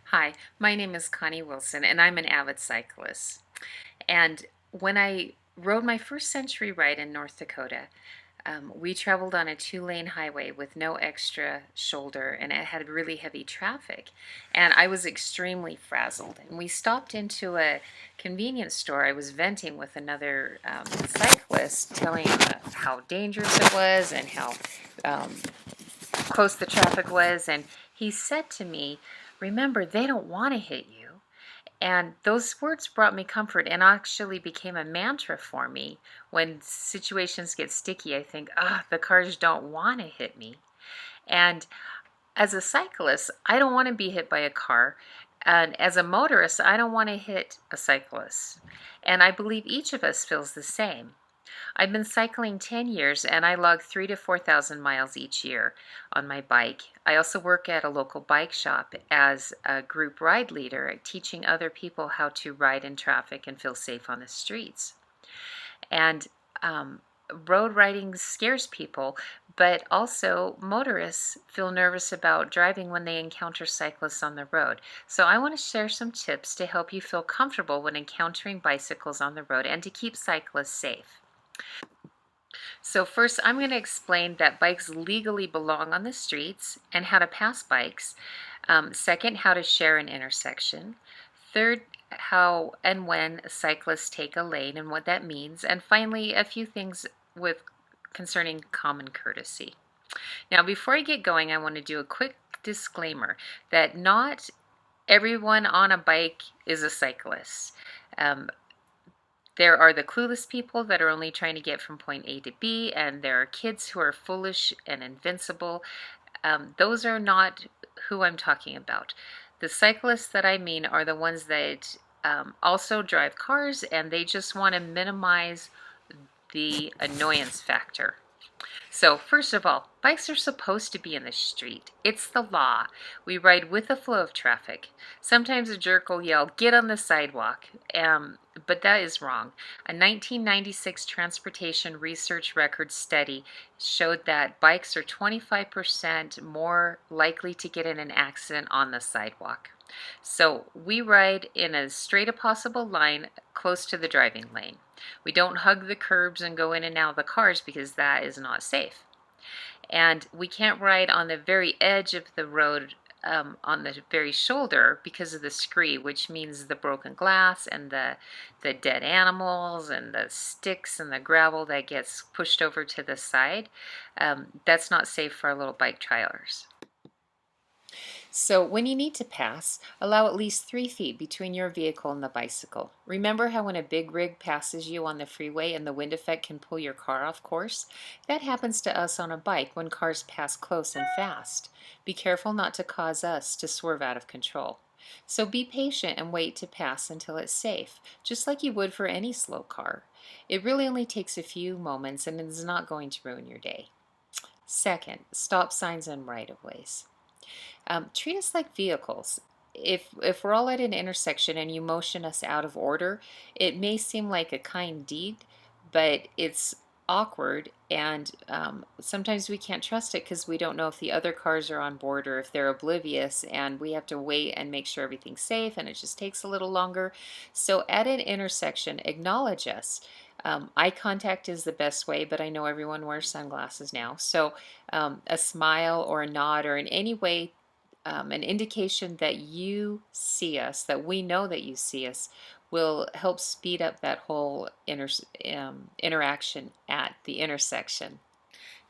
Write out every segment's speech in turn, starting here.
Hi, my name is Connie Wilson, and I'm an avid cyclist. And when I rode my first century ride in North Dakota, we traveled on a two-lane highway with no extra shoulder, and it had really heavy traffic. And I was extremely frazzled. And we stopped into a convenience store. I was venting with another cyclist, telling him how dangerous it was and how um, close the traffic was. And he said to me, "Remember, they don't want to hit you." And those words brought me comfort and actually became a mantra for me. When situations get sticky, I think, the cars don't want to hit me. And as a cyclist, I don't want to be hit by a car. And as a motorist, I don't want to hit a cyclist. And I believe each of us feels the same. I've been cycling 10 years and I log 3 to 4,000 miles each year on my bike. I also work at a local bike shop as a group ride leader, teaching other people how to ride in traffic and feel safe on the streets. And road riding scares people, but also motorists feel nervous about driving when they encounter cyclists on the road. So I want to share some tips to help you feel comfortable when encountering bicycles on the road and to keep cyclists safe. So first, I'm going to explain that bikes legally belong on the streets and how to pass bikes. Second, how to share an intersection. Third, how and when cyclists take a lane and what that means. And finally, a few things with concerning common courtesy. Now, before I get going, I want to do a quick disclaimer that not everyone on a bike is a cyclist. Um, there are the clueless people that are only trying to get from point A to B, and there are kids who are foolish and invincible. Those are not who I'm talking about. The cyclists that I mean are the ones that also drive cars, and they just want to minimize the annoyance factor. So, first of all, bikes are supposed to be in the street. It's the law. We ride with the flow of traffic. Sometimes a jerk will yell, "Get on the sidewalk," but that is wrong. A 1996 transportation research record study showed that bikes are 25% more likely to get in an accident on the sidewalk. So we ride in as straight a possible line close to the driving lane. We don't hug the curbs and go in and out of the cars because that is not safe. And we can't ride on the very edge of the road on the very shoulder because of the scree, which means the broken glass and the dead animals and the sticks and the gravel that gets pushed over to the side. That's not safe for our little bike trailers. So when you need to pass, allow at least 3 feet between your vehicle and the bicycle. Remember how when a big rig passes you on the freeway and the wind effect can pull your car off course? That happens to us on a bike when cars pass close and fast. Be careful not to cause us to swerve out of control. So be patient and wait to pass until it's safe, just like you would for any slow car. It really only takes a few moments and is not going to ruin your day. Second, stop signs and right-of-ways. Treat us like vehicles. If we're all at an intersection and you motion us out of order, it may seem like a kind deed, but it's awkward, and sometimes we can't trust it because we don't know if the other cars are on board or if they're oblivious, and we have to wait and make sure everything's safe, and it just takes a little longer. So at an intersection, acknowledge us. Eye contact is the best way, but I know everyone wears sunglasses now. So a smile or a nod or in any way an indication that you see us, that we know that you see us, will help speed up that whole interaction at the intersection.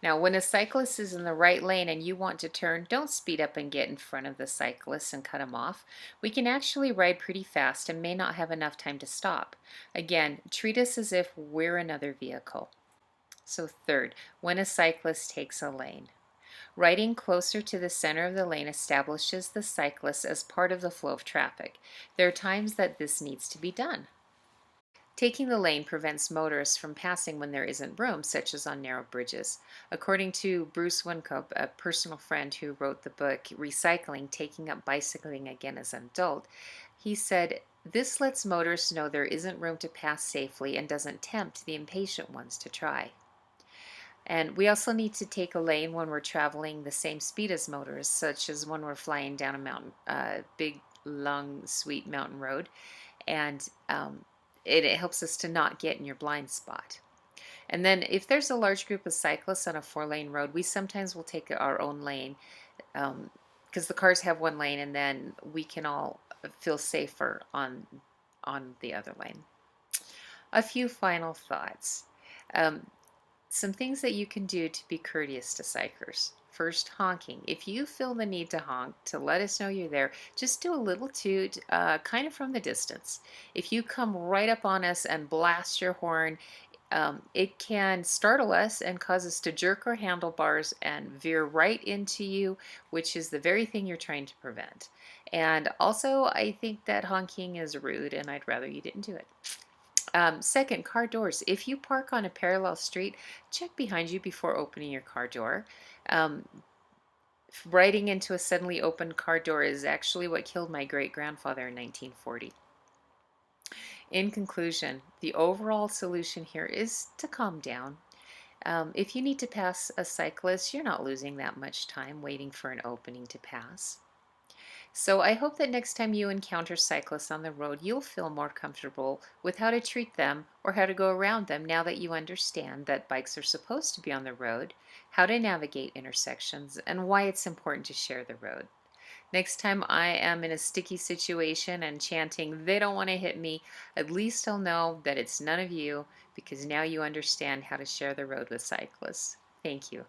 Now, when a cyclist is in the right lane and you want to turn, don't speed up and get in front of the cyclist and cut him off. We can actually ride pretty fast and may not have enough time to stop. Again, treat us as if we're another vehicle. So third, when a cyclist takes a lane. Riding closer to the center of the lane establishes the cyclist as part of the flow of traffic. There are times that this needs to be done. Taking the lane prevents motorists from passing when there isn't room, such as on narrow bridges. According to Bruce Wincope, a personal friend who wrote the book Recycling, Taking Up Bicycling Again as an Adult, he said, "This lets motorists know there isn't room to pass safely and doesn't tempt the impatient ones to try." And we also need to take a lane when we're traveling the same speed as motorists, such as when we're flying down a mountain, big long, sweet mountain road, and it helps us to not get in your blind spot. And then if there's a large group of cyclists on a 4-lane road, we sometimes will take our own lane, because the cars have one lane, and then we can all feel safer on the other lane. A few final thoughts. Um, some things that you can do to be courteous to cyclists. First, honking. If you feel the need to honk to let us know you're there, just do a little toot, kind of from the distance. If you come right up on us and blast your horn, it can startle us and cause us to jerk our handlebars and veer right into you, which is the very thing you're trying to prevent. And also, I think that honking is rude, and I'd rather you didn't do it. Second, car doors. If you park on a parallel street, check behind you before opening your car door. Um, Riding into a suddenly opened car door is actually what killed my great grandfather in 1940. In conclusion, the overall solution here is to calm down. If you need to pass a cyclist, you're not losing that much time waiting for an opening to pass. So I hope that next time you encounter cyclists on the road, you'll feel more comfortable with how to treat them or how to go around them now that you understand that bikes are supposed to be on the road, how to navigate intersections, and why it's important to share the road. Next time I am in a sticky situation and chanting, "They don't want to hit me," at least I'll know that it's none of you, because now you understand how to share the road with cyclists. Thank you.